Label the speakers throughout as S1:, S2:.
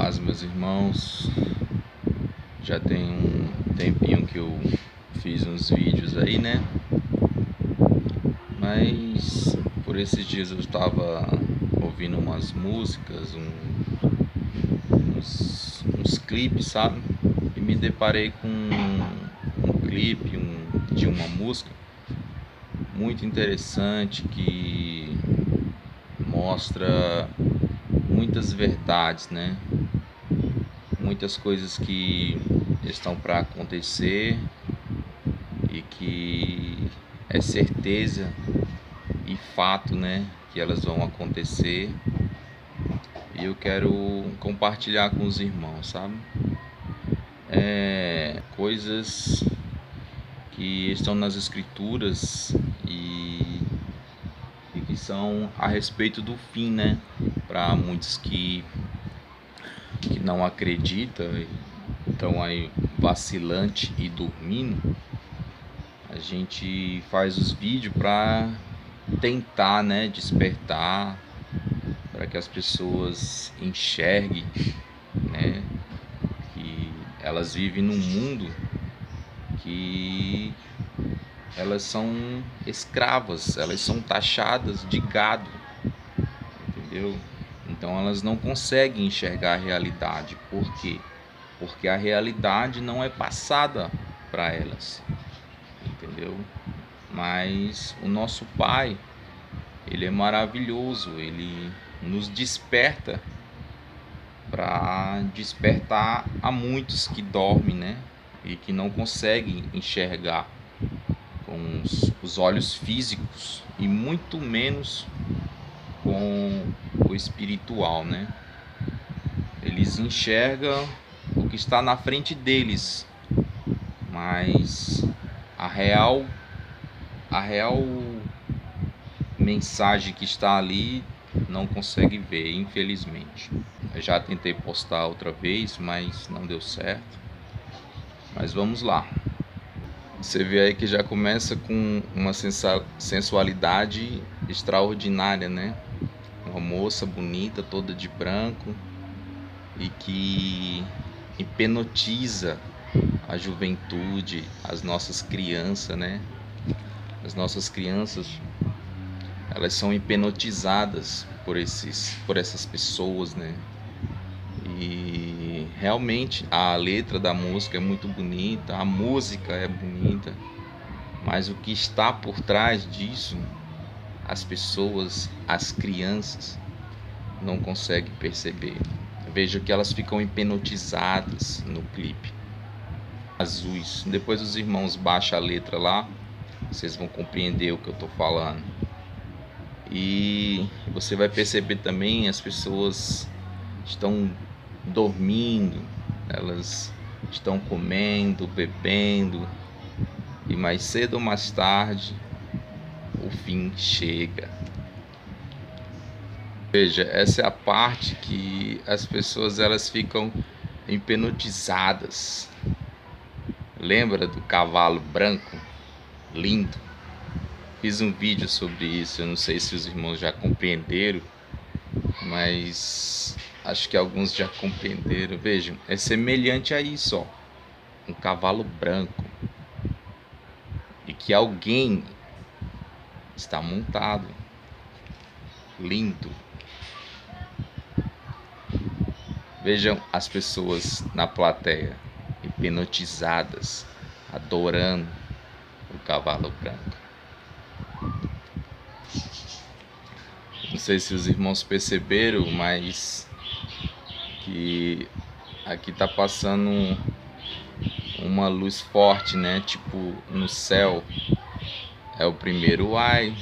S1: Paz, meus irmãos. Já tem um tempinho que eu fiz uns vídeos aí, né? Mas por esses dias eu estava ouvindo umas músicas, uns clipes, sabe? E me deparei com um clipe de uma música muito interessante que mostra muitas verdades, né? Muitas coisas que estão para acontecer e que é certeza e fato, né, que elas vão acontecer. E eu quero compartilhar com os irmãos, sabe? Coisas que estão nas escrituras e que são a respeito do fim, né? Para muitos que não acreditam, estão aí vacilante e dormindo, a gente faz os vídeos para tentar, né, despertar, para que as pessoas enxerguem, né, que elas vivem num mundo que elas são escravas, elas são taxadas de gado, entendeu? Então elas não conseguem enxergar a realidade. Por quê? Porque a realidade não é passada para elas, entendeu? Mas o nosso Pai, Ele é maravilhoso, Ele nos desperta para despertar a muitos que dormem, né? E que não conseguem enxergar com os olhos físicos e muito menos com o espiritual, né? Eles enxergam o que está na frente deles, mas a real mensagem que está ali não consegue ver, infelizmente. Eu já tentei postar outra vez, mas não deu certo. Mas vamos lá. Você vê aí que já começa com uma sensualidade extraordinária, né? Uma moça bonita, toda de branco, e que hipnotiza a juventude, as nossas crianças, né? As nossas crianças, elas são hipnotizadas por essas pessoas, né? E realmente a letra da música é muito bonita, a música é bonita, mas o que está por trás disso, as pessoas, as crianças, não conseguem perceber. Veja que elas ficam hipnotizadas no clipe. Azuis. Depois os irmãos baixam a letra lá, vocês vão compreender o que eu estou falando. E você vai perceber também, as pessoas estão dormindo, elas estão comendo, bebendo, e mais cedo ou mais tarde o fim chega. Veja, essa é a parte que as pessoas elas ficam hipnotizadas. Lembra do cavalo branco? Lindo. Fiz um vídeo sobre isso, eu não sei se os irmãos já compreenderam, mas acho que alguns já compreenderam. Vejam, é semelhante a isso, ó. Um cavalo branco, e que alguém está montado. Lindo. Vejam as pessoas na plateia, hipnotizadas, adorando o cavalo branco. Não sei se os irmãos perceberam, mas que aqui tá passando uma luz forte, né? Tipo no céu. É o primeiro ai.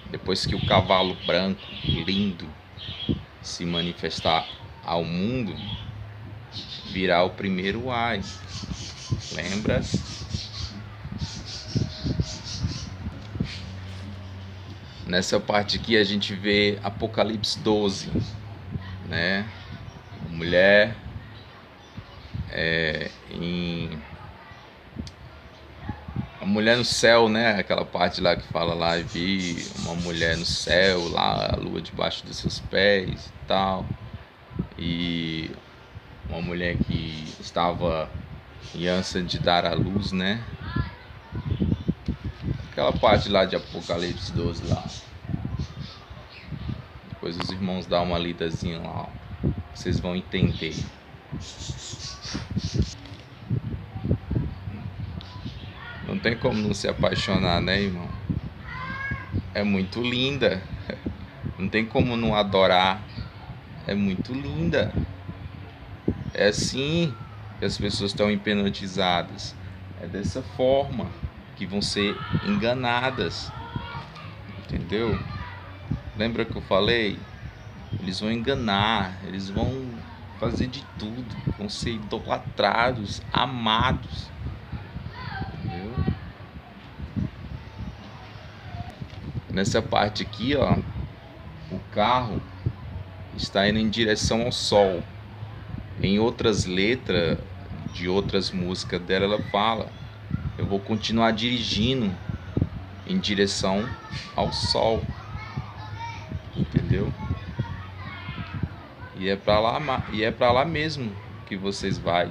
S1: Depois que o cavalo branco, lindo, se manifestar ao mundo, virá o primeiro ai. Lembra? Nessa parte aqui a gente vê Apocalipse 12, né? Uma mulher A mulher no céu, né? Aquela parte lá que fala lá, vi uma mulher no céu, lá a lua debaixo dos seus pés e tal. E uma mulher que estava em ânsia de dar à luz, né? Aquela parte lá de Apocalipse 12 lá. Depois os irmãos dão uma lidazinha lá, ó. Vocês vão entender. Não tem como não se apaixonar, né, irmão? É muito linda. Não tem como não adorar. É muito linda. É assim que as pessoas estão hipnotizadas. É dessa forma que vão ser enganadas. Entendeu? Lembra que eu falei? Eles vão enganar, eles vão fazer de tudo, vão ser idolatrados, amados. Entendeu? Nessa parte aqui, ó, o carro está indo em direção ao sol. Em outras letras de outras músicas dela, ela fala: eu vou continuar dirigindo em direção ao sol. Entendeu? E é para lá mesmo que vocês vai,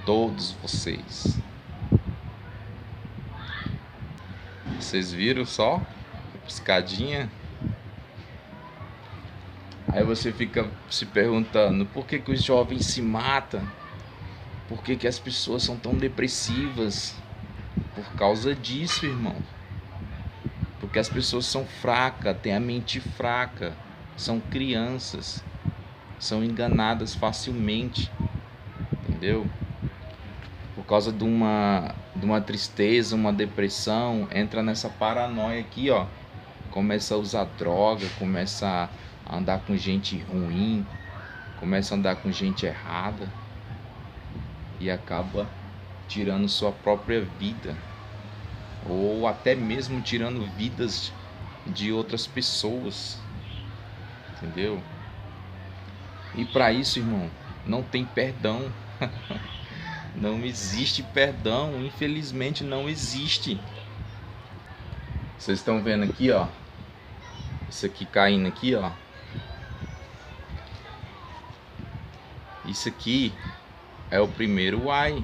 S1: todos vocês. Vocês viram só? A piscadinha. Aí você fica se perguntando: por que que os jovens se matam? Por que que as pessoas são tão depressivas? Por causa disso, irmão. Porque as pessoas são fracas, têm a mente fraca, são crianças, são enganadas facilmente, entendeu? Por causa de uma tristeza, uma depressão, entra nessa paranoia aqui, ó. Começa a usar droga, começa a andar com gente ruim, começa a andar com gente errada e acaba tirando sua própria vida, ou até mesmo tirando vidas de outras pessoas, entendeu? E para isso, irmão, não tem perdão. Não existe perdão, infelizmente não existe. Vocês estão vendo aqui, ó, isso aqui caindo aqui, ó. Isso aqui é o primeiro uai.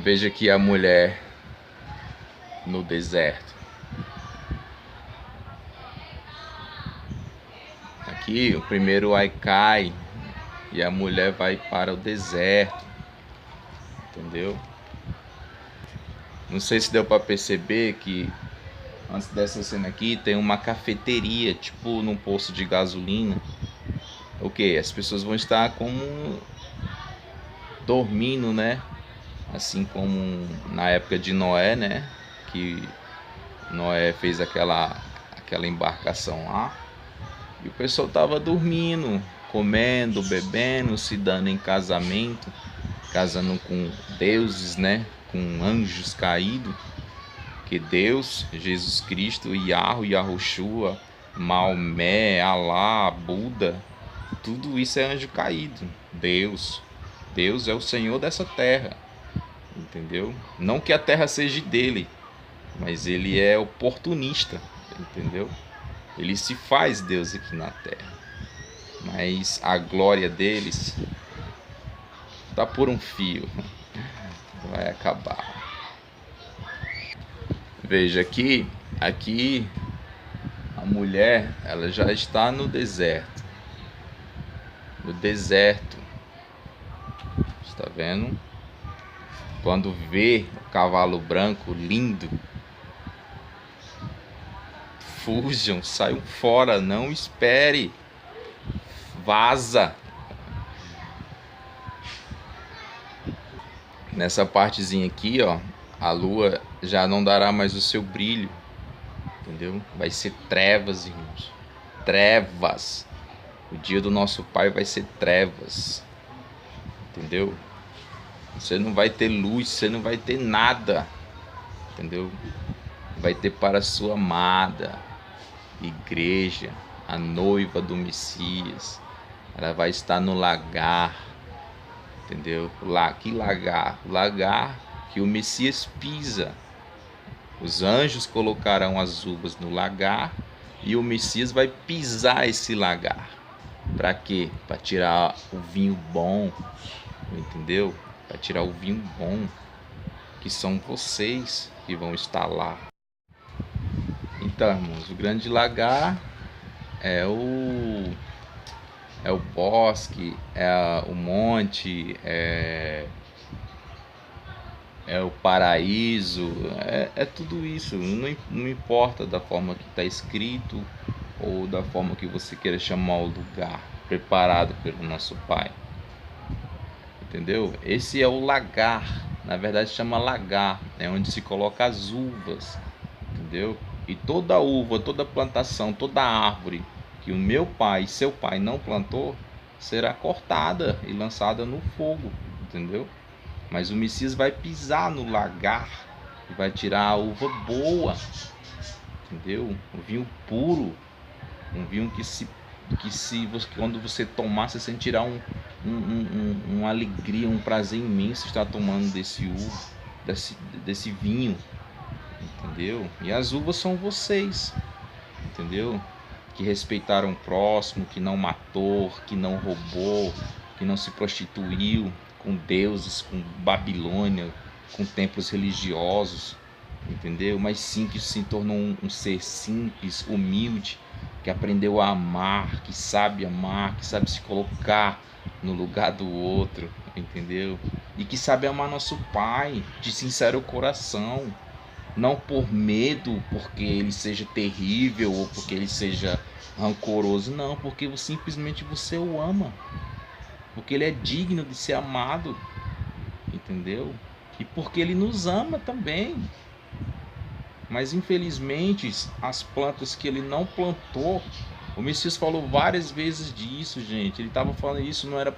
S1: Veja aqui a mulher no deserto. Aqui o primeiro uai cai e a mulher vai para o deserto. Entendeu? Não sei se deu para perceber que antes dessa cena aqui tem uma cafeteria, tipo num posto de gasolina. O que? As pessoas vão estar como dormindo, né? Assim como na época de Noé, né? Que Noé fez aquela embarcação lá. E o pessoal tava dormindo, comendo, bebendo, se dando em casamento, casando com deuses, né? Com anjos caídos. Que Deus, Jesus Cristo, Yahweh, Yahushua, Maomé, Alá, Buda, tudo isso é anjo caído. Deus é o Senhor dessa terra, entendeu? Não que a terra seja dele, mas ele é oportunista, entendeu? Ele se faz Deus aqui na terra, mas a glória deles tá por um fio, vai acabar. Veja aqui a mulher, ela já está no deserto. No deserto. Está vendo? Quando vê o cavalo branco lindo, fujam, saiam fora, não espere. Vaza. Nessa partezinha aqui, ó, a lua já não dará mais o seu brilho, entendeu? Vai ser trevas, irmãos. Trevas. O dia do nosso Pai vai ser trevas, entendeu? Você não vai ter luz, você não vai ter nada, entendeu? Vai ter para a sua amada igreja, a noiva do Messias. Ela vai estar no lagar, entendeu? Lá, que lagar? Lagar que o Messias pisa. Os anjos colocarão as uvas no lagar e o Messias vai pisar esse lagar. Para quê? Para tirar o vinho bom, entendeu? Para tirar o vinho bom, que são vocês que vão estar lá. Então, irmãos, o grande lagar é o bosque, é o monte, é o paraíso, é tudo isso. Não importa da forma que está escrito ou da forma que você queira chamar o lugar preparado pelo nosso Pai, entendeu? Esse é o lagar, na verdade chama lagar, é onde se coloca as uvas, entendeu? E toda uva, toda plantação, toda árvore que o meu pai e seu pai não plantou será cortada e lançada no fogo, entendeu? Mas o Messias vai pisar no lagar e vai tirar a uva boa, entendeu? O vinho puro, um vinho que quando você tomar, você sentirá uma alegria, um prazer imenso estar tomando desse vinho, entendeu? E as uvas são vocês, entendeu? Que respeitaram o próximo, que não matou, que não roubou, que não se prostituiu com deuses, com Babilônia, com templos religiosos, entendeu? Mas sim que se tornou um ser simples, humilde, que aprendeu a amar, que sabe se colocar no lugar do outro, entendeu? E que sabe amar nosso Pai de sincero coração, não por medo, porque ele seja terrível ou porque ele seja rancoroso, não, porque simplesmente você o ama, porque ele é digno de ser amado, entendeu? E porque ele nos ama também. Mas infelizmente as plantas que ele não plantou, o Messias falou várias vezes disso, gente. Ele estava falando isso, não era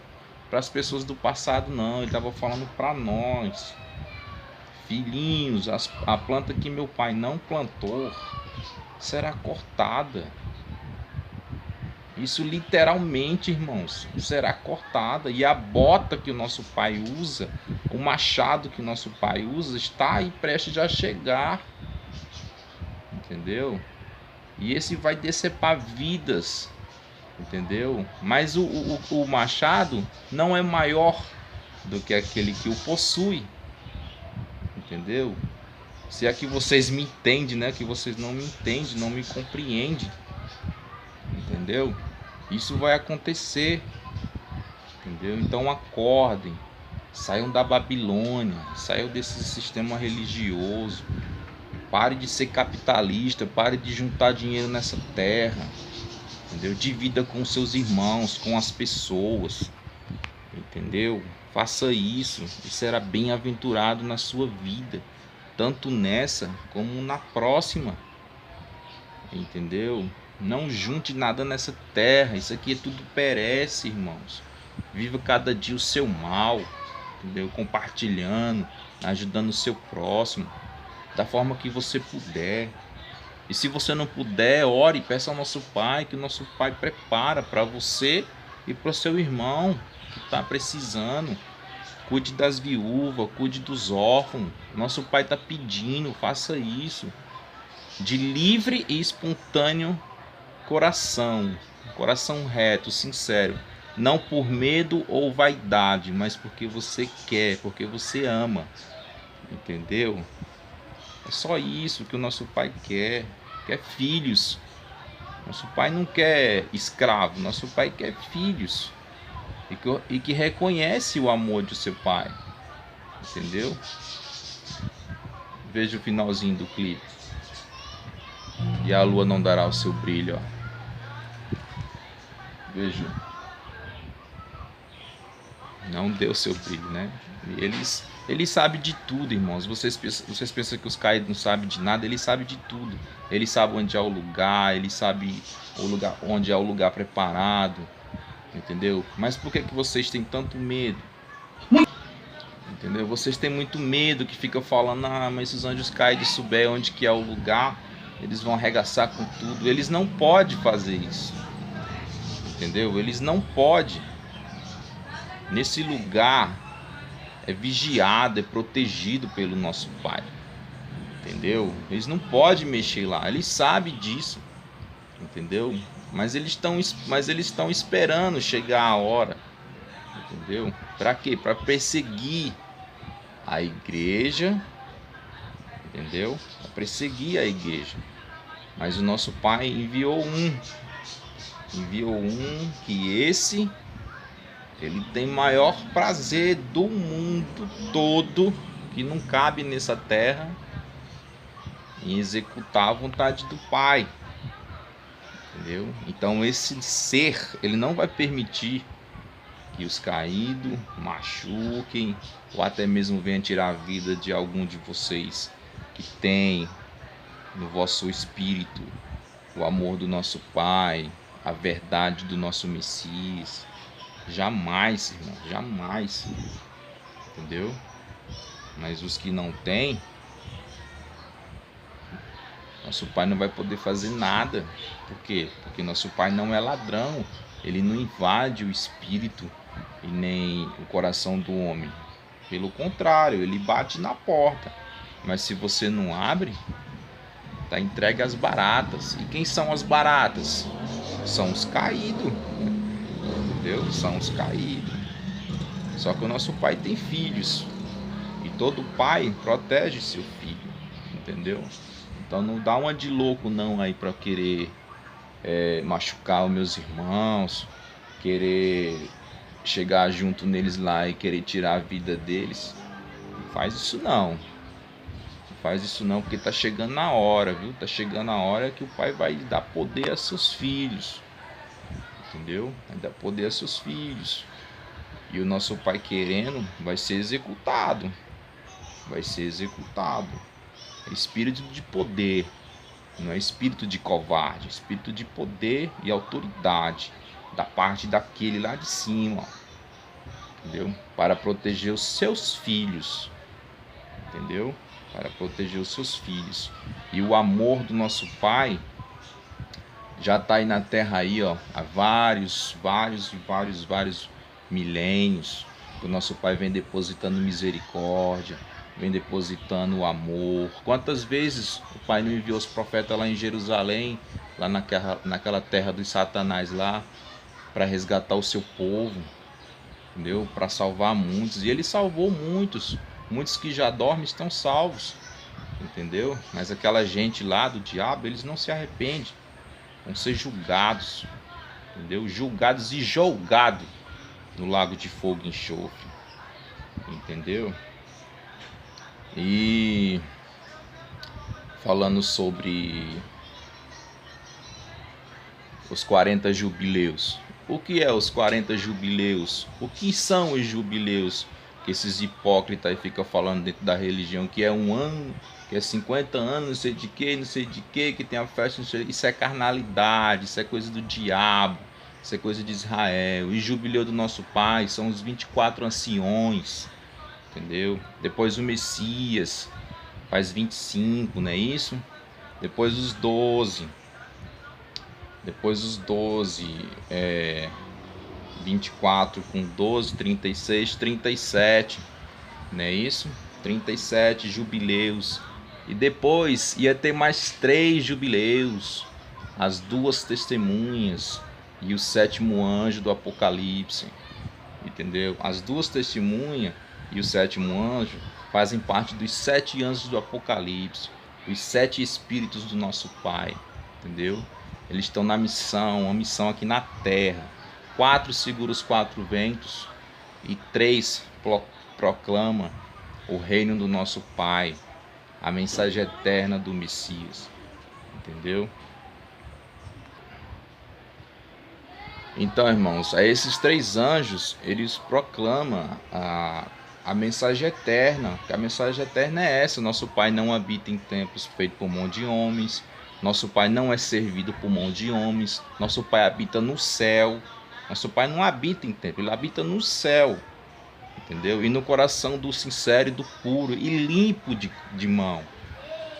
S1: para as pessoas do passado, não, ele estava falando para nós, filhinhos. A planta que meu pai não plantou será cortada. Isso literalmente, irmãos, será cortada. E a bota que o nosso pai usa, o machado que o nosso pai usa, está aí prestes a chegar, entendeu? E esse vai decepar vidas, entendeu? Mas o machado não é maior do que aquele que o possui, entendeu? Se é que vocês me entendem, né? Que vocês não me entendem, não me compreendem, entendeu? Isso vai acontecer, entendeu? Então acordem, saiam da Babilônia, saiam desse sistema religioso, pare de ser capitalista, pare de juntar dinheiro nessa terra, entendeu? Divida com seus irmãos, com as pessoas, entendeu? Faça isso e será bem-aventurado na sua vida, tanto nessa como na próxima, entendeu? Não junte nada nessa terra, isso aqui tudo perece, irmãos. Viva cada dia o seu mal, entendeu? Compartilhando, ajudando o seu próximo, da forma que você puder. E se você não puder, ore, peça ao nosso Pai, que o nosso Pai prepara para você e para o seu irmão que está precisando. Cuide das viúvas, cuide dos órfãos. Nosso Pai está pedindo, faça isso de livre e espontâneo coração reto, sincero, não por medo ou vaidade, mas porque você quer, porque você ama, entendeu? É só isso que o nosso Pai quer filhos. Nosso Pai não quer escravo, nosso Pai quer filhos e que reconhece o amor de seu Pai, entendeu? Veja o finalzinho do clipe. E a lua não dará o seu brilho, ó. Veja, não deu seu brilho, né? Ele sabe de tudo, irmãos. Vocês pensam que os caídos não sabem de nada? Ele sabe de tudo. Ele sabe onde é o lugar, ele sabe o lugar onde é o lugar preparado, entendeu? Mas por que vocês têm tanto medo? Entendeu? Vocês têm muito medo, que fica falando: ah, mas se os anjos caídos souber onde que é o lugar, eles vão arregaçar com tudo. Eles não podem fazer isso, entendeu? Eles não podem. nesse lugar é vigiado, é protegido pelo nosso Pai, entendeu? Eles não podem mexer lá, eles sabem disso, entendeu? Mas eles estão esperando chegar a hora, entendeu? Para quê? Para perseguir a igreja, entendeu? Para perseguir a igreja. Mas o nosso Pai enviou um que ele tem maior prazer do mundo todo, que não cabe nessa terra, em executar a vontade do Pai, entendeu? Então esse ser, ele não vai permitir que os caídos machuquem ou até mesmo venham tirar a vida de algum de vocês que tem no vosso espírito o amor do nosso Pai, a verdade do nosso Messias. Jamais, irmão, jamais, entendeu? Mas os que não têm, nosso Pai não vai poder fazer nada. Por quê? Porque nosso Pai não é ladrão. Ele não invade o espírito e nem o coração do homem. Pelo contrário, ele bate na porta. Mas se você não abre, tá entregue às baratas. E quem são as baratas? São os caídos. Entendeu? São os caídos. Só que o nosso Pai tem filhos. E todo pai protege seu filho. Entendeu? Então não dá uma de louco não aí para querer machucar os meus irmãos, querer chegar junto neles lá e querer tirar a vida deles. Não faz isso não. Não faz isso não, porque tá chegando na hora, viu? Tá chegando a hora que o Pai vai dar poder a seus filhos. Entendeu? Vai dar poder a seus filhos. E o nosso Pai querendo vai ser executado. Vai ser executado. É espírito de poder. Não é espírito de covarde. É espírito de poder e autoridade. Da parte daquele lá de cima. Entendeu? Para proteger os seus filhos. Entendeu? Para proteger os seus filhos. E o amor do nosso Pai já está aí na terra aí, ó, há vários milênios. O nosso Pai vem depositando misericórdia, vem depositando o amor. Quantas vezes o Pai não enviou os profetas lá em Jerusalém, lá naquela terra dos Satanás lá, para resgatar o seu povo, entendeu? Para salvar muitos. E ele salvou muitos. Muitos que já dormem estão salvos, entendeu? Mas aquela gente lá do diabo, eles não se arrependem. Vão ser julgados, entendeu? Julgados e jogados no lago de fogo e enxofre, entendeu? E falando sobre os 40 jubileus. O que é os 40 jubileus? O que são os jubileus? Que esses hipócritas ficam falando dentro da religião que é um ano, que é 50 anos, não sei de que tem a festa, não sei. Isso é carnalidade, isso é coisa do diabo, isso é coisa de Israel. E jubileu do nosso Pai são os 24 anciões, entendeu? Depois o Messias faz 25, não é isso? Depois os 12. Depois os 12, 24 com 12, 36, 37, não é isso? 37 jubileus. E depois ia ter mais 3 jubileus, as 2 testemunhas e o 7º anjo do Apocalipse, entendeu? As 2 testemunhas e o 7º anjo fazem parte dos 7 anjos do Apocalipse, os 7 espíritos do nosso Pai, entendeu? Eles estão na missão, uma missão aqui na terra. 4 segura os 4 ventos e 3 proclama o reino do nosso Pai, a mensagem eterna do Messias, entendeu? Então, irmãos, esses 3 anjos, eles proclamam a mensagem eterna, que a mensagem eterna é essa: nosso Pai não habita em templos feitos por mão de homens, nosso Pai não é servido por mão de homens, nosso Pai habita no céu. Nosso Pai não habita em templo, ele habita no céu, entendeu? E no coração do sincero e do puro e limpo de mão,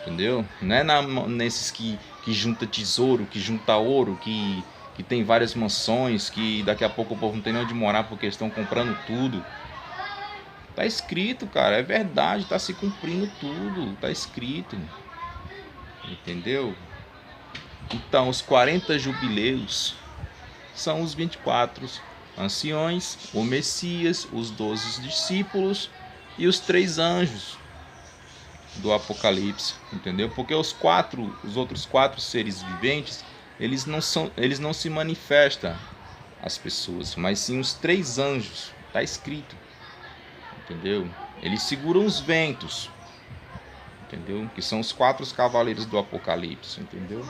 S1: entendeu? Não é nesses que junta tesouro, que junta ouro, que que tem várias mansões, que daqui a pouco o povo não tem nem onde morar porque eles estão comprando tudo. Tá escrito, cara, é verdade, tá se cumprindo tudo, tá escrito. Entendeu? Então, os 40 jubileus são os 24 anciões, o Messias, os 12 discípulos e os 3 anjos do Apocalipse, entendeu? Porque os outros 4 seres viventes, eles não se manifestam às pessoas, mas sim os 3 anjos, tá escrito, entendeu? Eles seguram os ventos, entendeu? Que são os 4 cavaleiros do Apocalipse, entendeu?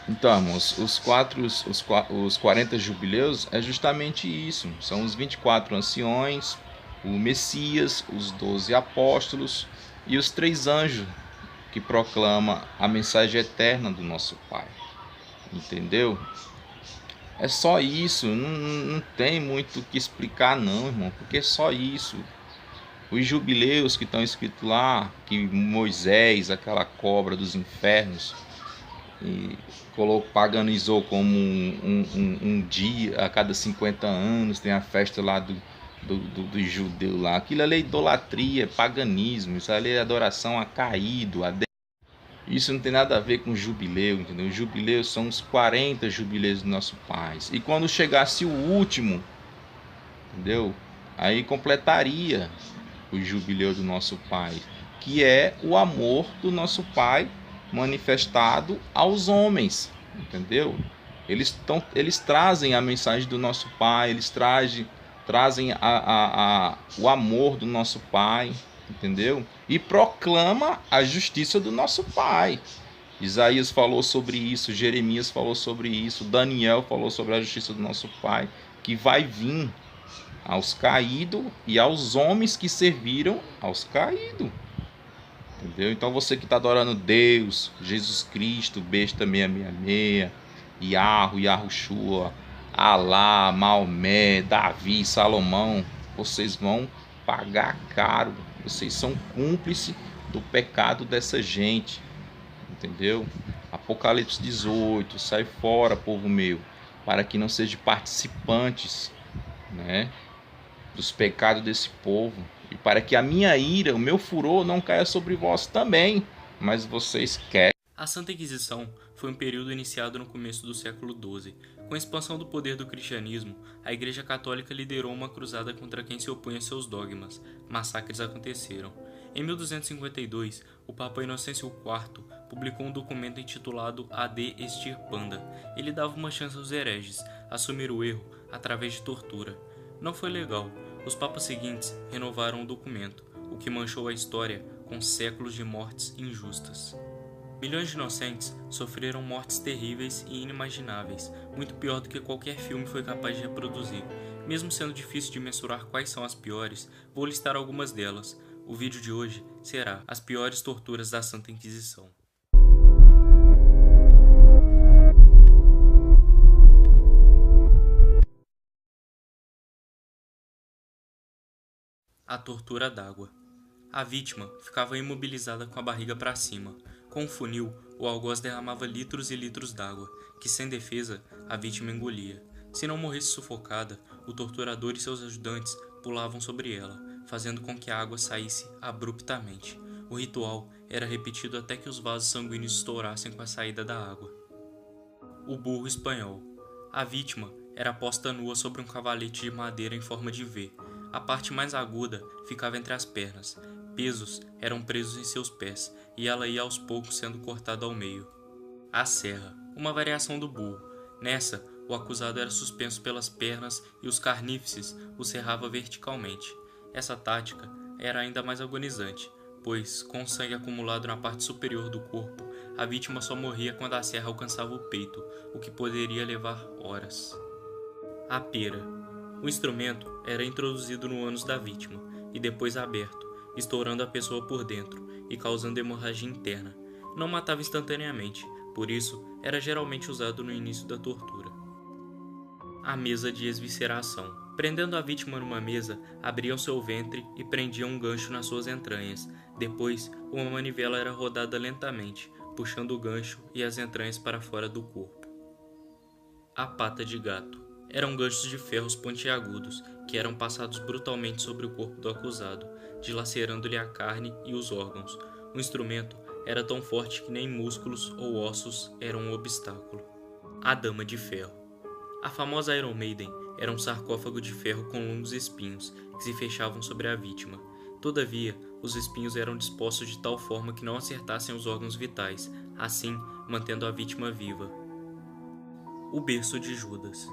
S1: Então, irmãos, os 40 jubileus é justamente isso. São os 24 anciões, o Messias, os 12 apóstolos e os 3 anjos que proclamam a mensagem eterna do nosso Pai. Entendeu? É só isso, não tem muito o que explicar não, irmão, porque é só isso. Os jubileus que estão escritos lá, que Moisés, aquela cobra dos infernos, e paganizou como um dia a cada 50 anos, tem a festa lá do judeu lá. Aquilo ali é idolatria, paganismo, isso ali é adoração a caído, isso não tem nada a ver com jubileu, entendeu? Os jubileus são os 40 jubileus do nosso Pai. E quando chegasse o último, entendeu? Aí completaria o jubileu do nosso Pai, que é o amor do nosso Pai manifestado aos homens, entendeu? Eles trazem a mensagem do nosso Pai, eles trazem o amor do nosso Pai, entendeu? E proclama a justiça do nosso Pai. Isaías falou sobre isso, Jeremias falou sobre isso, Daniel falou sobre a justiça do nosso Pai, que vai vir aos caídos e aos homens que serviram aos caídos. Entendeu? Então você que está adorando Deus, Jesus Cristo, Besta 666, Yahushua, Alá, Maomé, Davi, Salomão, vocês vão pagar caro. Vocês são cúmplices do pecado dessa gente. Entendeu? Apocalipse 18, sai fora, povo meu, para que não sejam participantes, né, dos pecados desse povo, e para que a minha ira, o meu furor não caia sobre vós também, mas vocês querem.
S2: A Santa Inquisição foi um período iniciado no começo do século XII. Com a expansão do poder do cristianismo, a Igreja Católica liderou uma cruzada contra quem se opunha a seus dogmas. Massacres aconteceram. Em 1252, o Papa Inocêncio IV publicou um documento intitulado Ad Extirpanda. Ele dava uma chance aos hereges assumir o erro através de tortura. Não foi legal. Os papas seguintes renovaram o documento, o que manchou a história com séculos de mortes injustas. Milhões de inocentes sofreram mortes terríveis e inimagináveis, muito pior do que qualquer filme foi capaz de reproduzir. Mesmo sendo difícil de mensurar quais são as piores, vou listar algumas delas. O vídeo de hoje será As Piores Torturas da Santa Inquisição. A tortura d'água. A vítima ficava imobilizada com a barriga para cima. Com um funil, o algoz derramava litros e litros d'água, que sem defesa, a vítima engolia. Se não morresse sufocada, o torturador e seus ajudantes pulavam sobre ela, fazendo com que a água saísse abruptamente. O ritual era repetido até que os vasos sanguíneos estourassem com a saída da água. O burro espanhol. A vítima era posta nua sobre um cavalete de madeira em forma de V. A parte mais aguda ficava entre as pernas. Pesos eram presos em seus pés, e ela ia aos poucos sendo cortada ao meio. A serra, uma variação do burro. Nessa, o acusado era suspenso pelas pernas e os carnífices o serrava verticalmente. Essa tática era ainda mais agonizante, pois, com o sangue acumulado na parte superior do corpo, a vítima só morria quando a serra alcançava o peito, o que poderia levar horas. A pera. O instrumento era introduzido no ânus da vítima e depois aberto, estourando a pessoa por dentro e causando hemorragia interna. Não matava instantaneamente, por isso era geralmente usado no início da tortura. A mesa de esvisceração. Prendendo a vítima numa mesa, abriam seu ventre e prendiam um gancho nas suas entranhas. Depois, uma manivela era rodada lentamente. puxando o gancho e as entranhas para fora do corpo. A pata de gato. Eram ganchos de ferros pontiagudos que eram passados brutalmente sobre o corpo do acusado, dilacerando-lhe a carne e os órgãos. O instrumento era tão forte que nem músculos ou ossos eram um obstáculo. A Dama de Ferro. A famosa Iron Maiden era um sarcófago de ferro com longos espinhos que se fechavam sobre a vítima. Todavia, os espinhos eram dispostos de tal forma que não acertassem os órgãos vitais, assim mantendo a vítima viva. O berço de Judas.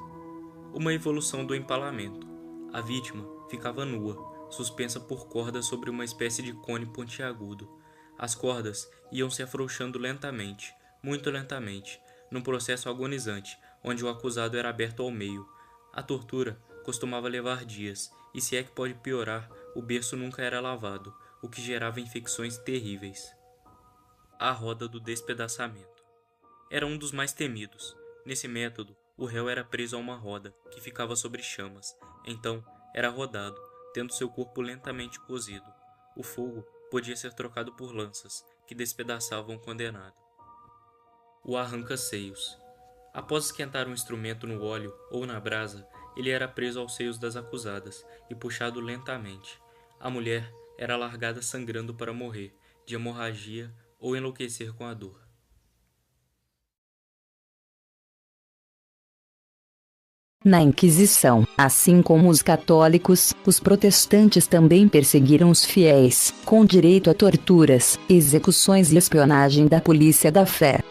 S2: Uma evolução do empalamento. A vítima ficava nua, suspensa por cordas sobre uma espécie de cone pontiagudo. As cordas iam se afrouxando lentamente, muito lentamente, num processo agonizante, onde o acusado era aberto ao meio. A tortura costumava levar dias, e se é que pode piorar, o berço nunca era lavado, o que gerava infecções terríveis. A roda do despedaçamento. Era um dos mais temidos. Nesse método, o réu era preso a uma roda, que ficava sobre chamas. Então, era rodado, tendo seu corpo lentamente cozido. O fogo podia ser trocado por lanças, que despedaçavam o condenado. O arranca-seios. Após esquentar um instrumento no óleo ou na brasa, ele era preso aos seios das acusadas e puxado lentamente. A mulher era largada sangrando para morrer, de hemorragia ou enlouquecer com a dor.
S3: Na Inquisição, assim como os católicos, os protestantes também perseguiram os fiéis, com direito a torturas, execuções e espionagem da polícia da fé.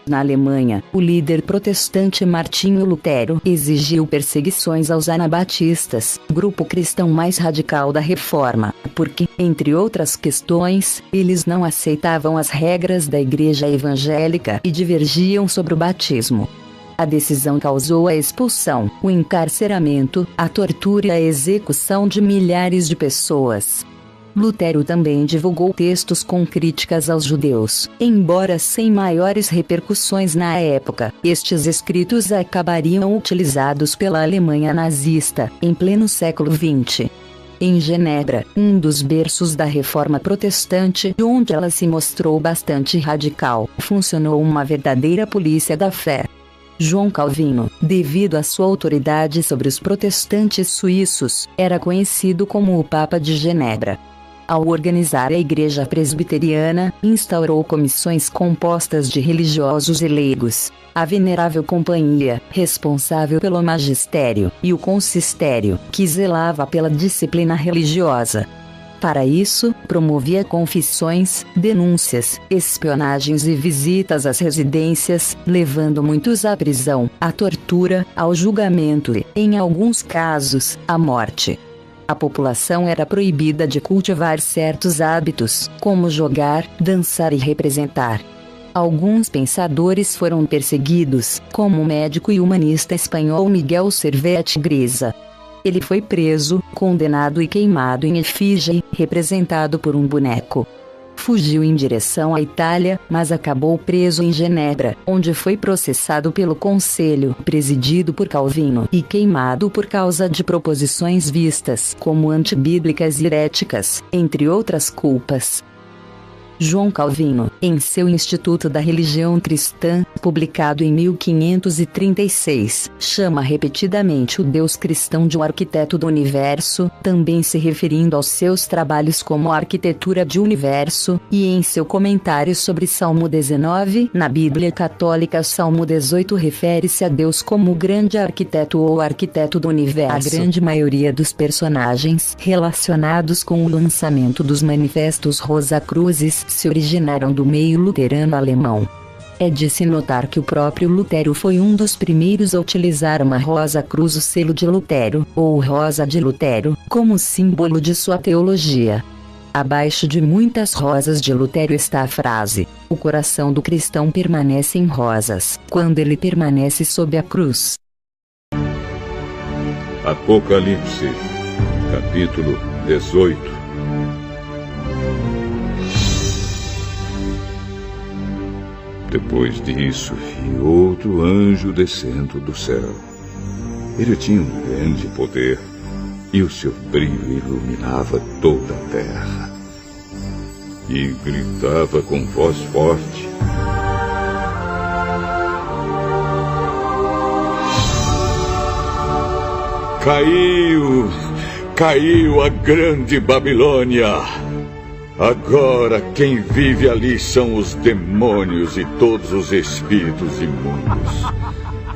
S3: Na Alemanha, o líder protestante Martinho Lutero exigiu perseguições aos anabatistas, grupo cristão mais radical da Reforma, porque, entre outras questões, eles não aceitavam as regras da Igreja Evangélica e divergiam sobre o batismo. A decisão causou a expulsão, o encarceramento, a tortura e a execução de milhares de pessoas. Lutero também divulgou textos com críticas aos judeus, embora sem maiores repercussões na época. Estes escritos acabariam utilizados pela Alemanha nazista, em pleno século XX. Em Genebra, um dos berços da Reforma Protestante, onde ela se mostrou bastante radical, funcionou uma verdadeira polícia da fé. João Calvino, devido à sua autoridade sobre os protestantes suíços, era conhecido como o Papa de Genebra. Ao organizar a Igreja Presbiteriana, instaurou comissões compostas de religiosos e leigos, a Venerável Companhia, responsável pelo magistério, e o Consistério, que zelava pela disciplina religiosa. Para isso, promovia confissões, denúncias, espionagens e visitas às residências, levando muitos à prisão, à tortura, ao julgamento e, em alguns casos, à morte. A população era proibida de cultivar certos hábitos, como jogar, dançar e representar. Alguns pensadores foram perseguidos, como o médico e humanista espanhol Miguel Servet Grisa. Ele foi preso, condenado e queimado em efígie, representado por um boneco. Fugiu em direção à Itália, mas acabou preso em Genebra, onde foi processado pelo Conselho, presidido por Calvino, e queimado por causa de proposições vistas como antibíblicas e heréticas, entre outras culpas. João Calvino, em seu Instituto da Religião Cristã, publicado em 1536, chama repetidamente o Deus cristão de o arquiteto do universo, também se referindo aos seus trabalhos como Arquitetura de Universo, e em seu comentário sobre Salmo 19, na Bíblia Católica Salmo 18 refere-se a Deus como o grande arquiteto ou arquiteto do universo. A grande maioria dos personagens relacionados com o lançamento dos manifestos Rosacruzes se originaram do meio luterano alemão. É de se notar que o próprio Lutero foi um dos primeiros a utilizar uma rosa cruz, o selo de Lutero, ou rosa de Lutero, como símbolo de sua teologia. Abaixo de muitas rosas de Lutero está a frase: o coração do cristão permanece em rosas, quando ele permanece sob a cruz.
S4: Apocalipse, capítulo 18. Depois disso, vi outro anjo descendo do céu. Ele tinha um grande poder, e o seu brilho iluminava toda a terra. E gritava com voz forte: Caiu a grande Babilônia. Agora quem vive ali são os demônios e todos os espíritos imundos.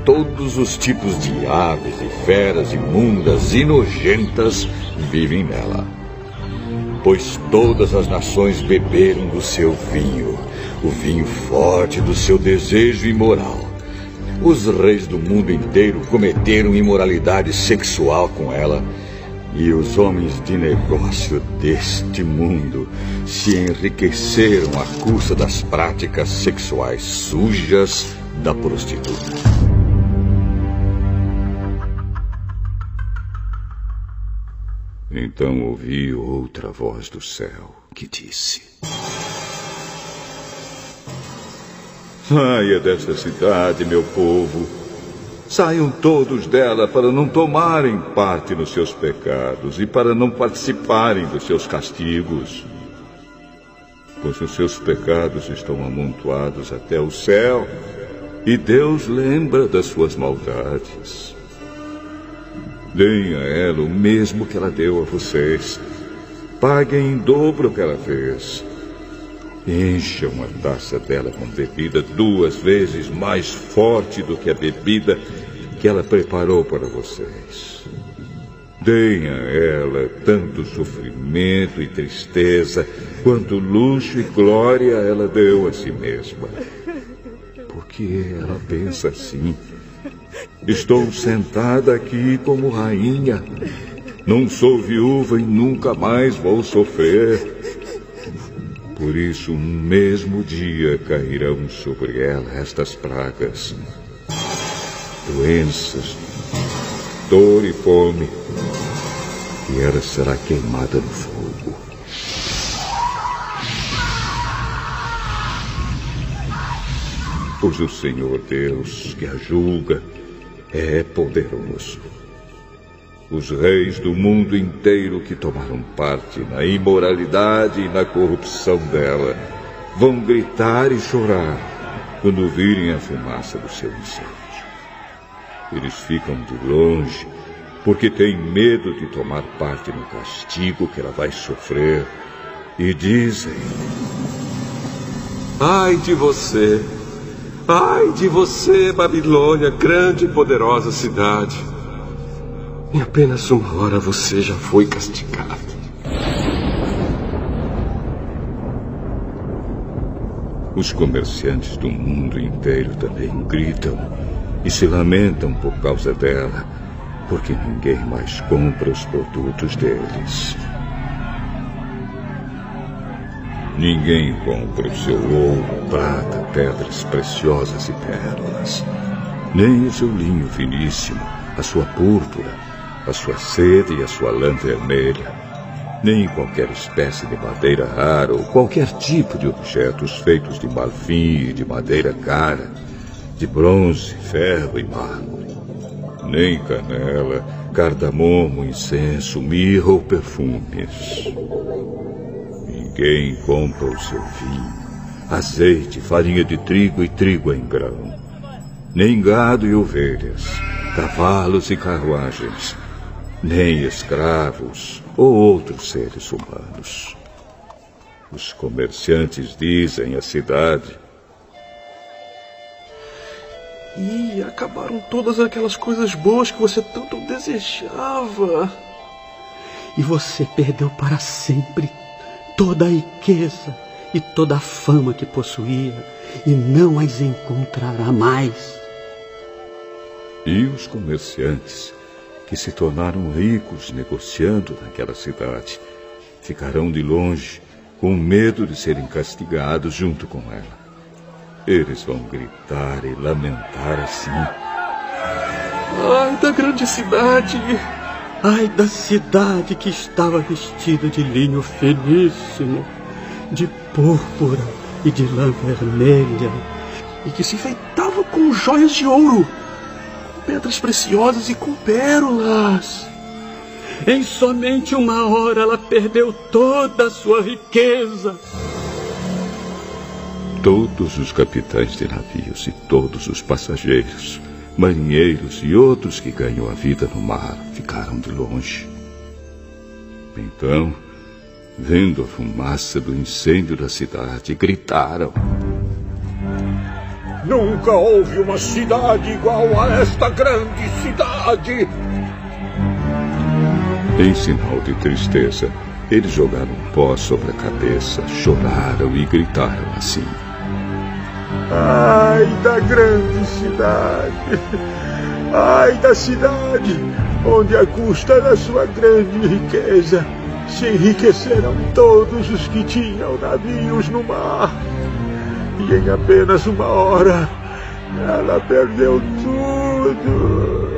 S4: Todos os tipos de aves e feras imundas e nojentas vivem nela. Pois todas as nações beberam do seu vinho, o vinho forte do seu desejo imoral. Os reis do mundo inteiro cometeram imoralidade sexual com ela, e os homens de negócio deste mundo se enriqueceram à custa das práticas sexuais sujas da prostituta. Então ouvi outra voz do céu que disse: saia desta cidade, meu povo. Saiam todos dela para não tomarem parte nos seus pecados e para não participarem dos seus castigos. Pois os seus pecados estão amontoados até o céu e Deus lembra das suas maldades. Deem a ela o mesmo que ela deu a vocês. Paguem em dobro o que ela fez. Encham a taça dela com bebida 2 vezes mais forte do que a bebida que ela preparou para vocês. Deem a ela tanto sofrimento e tristeza quanto luxo e glória ela deu a si mesma. Porque ela pensa assim: estou sentada aqui como rainha. Não sou viúva e nunca mais vou sofrer. Por isso, no mesmo dia cairão sobre ela estas pragas: doenças, dor e fome, e ela será queimada no fogo. Pois o Senhor Deus, que a julga, é poderoso. Os reis do mundo inteiro que tomaram parte na imoralidade e na corrupção dela vão gritar e chorar quando virem a fumaça do seu incêndio. Eles ficam de longe porque têm medo de tomar parte no castigo que ela vai sofrer e dizem:
S5: ai de você, Babilônia, grande e poderosa cidade. Em apenas uma hora você já foi castigado.
S4: Os comerciantes do mundo inteiro também gritam e se lamentam por causa dela, porque ninguém mais compra os produtos deles. Ninguém compra o seu ouro, prata, pedras preciosas e pérolas, nem o seu linho finíssimo, a sua púrpura, a sua seda e a sua lã vermelha, nem qualquer espécie de madeira rara ou qualquer tipo de objetos feitos de marfim e de madeira cara, de bronze, ferro e mármore, nem canela, cardamomo, incenso, mirra ou perfumes. Ninguém compra o seu vinho, azeite, farinha de trigo e trigo em grão, nem gado e ovelhas, cavalos e carruagens, nem escravos ou outros seres humanos. Os comerciantes dizem à cidade:
S5: e acabaram todas aquelas coisas boas que você tanto desejava.
S6: E você perdeu para sempre toda a riqueza e toda a fama que possuía, e não as encontrará mais.
S4: E os comerciantes, que se tornaram ricos negociando naquela cidade, ficarão de longe, com medo de serem castigados junto com ela. Eles vão gritar e lamentar assim:
S5: ai da grande cidade!
S6: Ai da cidade que estava vestida de linho finíssimo, de púrpura e de lã vermelha,
S5: e que se enfeitava com joias de ouro, com pedras preciosas e com pérolas.
S6: Em somente uma hora ela perdeu toda a sua riqueza.
S4: Todos os capitães de navios e todos os passageiros marinheiros e outros que ganham a vida no mar ficaram de longe. Então, vendo a fumaça do incêndio da cidade, gritaram:
S7: Nunca houve uma cidade igual a esta grande cidade!
S4: Em sinal de tristeza, eles jogaram pó sobre a cabeça, choraram e gritaram assim:
S7: Ai da grande cidade! Ai da cidade, onde à custa da sua grande riqueza se enriqueceram todos os que tinham navios no mar. E em apenas uma hora, ela perdeu tudo.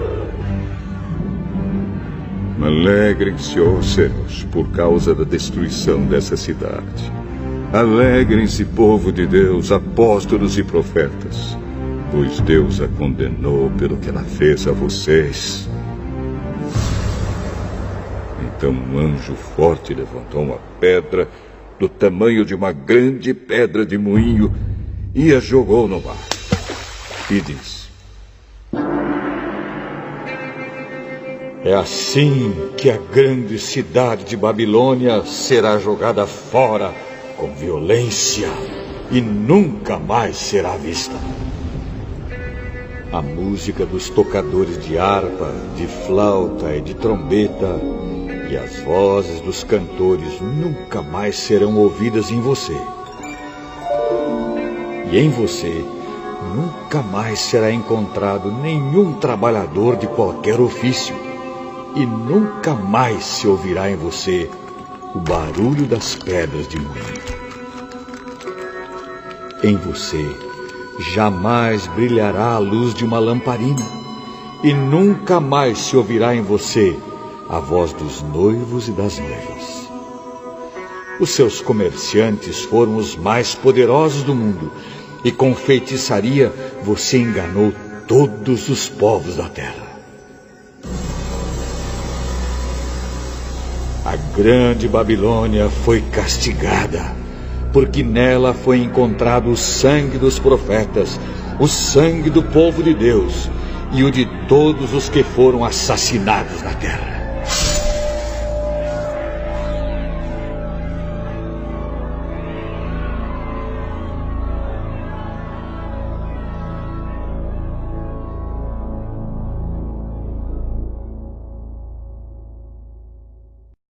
S4: Alegrem-se, ó céus, por causa da destruição dessa cidade. Alegrem-se, povo de Deus, apóstolos e profetas, pois Deus a condenou pelo que ela fez a vocês. Então um anjo forte levantou uma pedra do tamanho de uma grande pedra de moinho e a jogou no mar. E disse:
S7: É assim que a grande cidade de Babilônia será jogada fora com violência e nunca mais será vista. A música dos tocadores de harpa, de flauta e de trombeta e as vozes dos cantores nunca mais serão ouvidas em você. E em você nunca mais será encontrado nenhum trabalhador de qualquer ofício. E nunca mais se ouvirá em você o barulho das pedras de moinho. Em você jamais brilhará a luz de uma lamparina, e nunca mais se ouvirá em você a voz dos noivos e das noivas. Os seus comerciantes foram os mais poderosos do mundo, e com feitiçaria você enganou todos os povos da terra. A grande Babilônia foi castigada, porque nela foi encontrado o sangue dos profetas, o sangue do povo de Deus e o de todos os que foram assassinados na terra.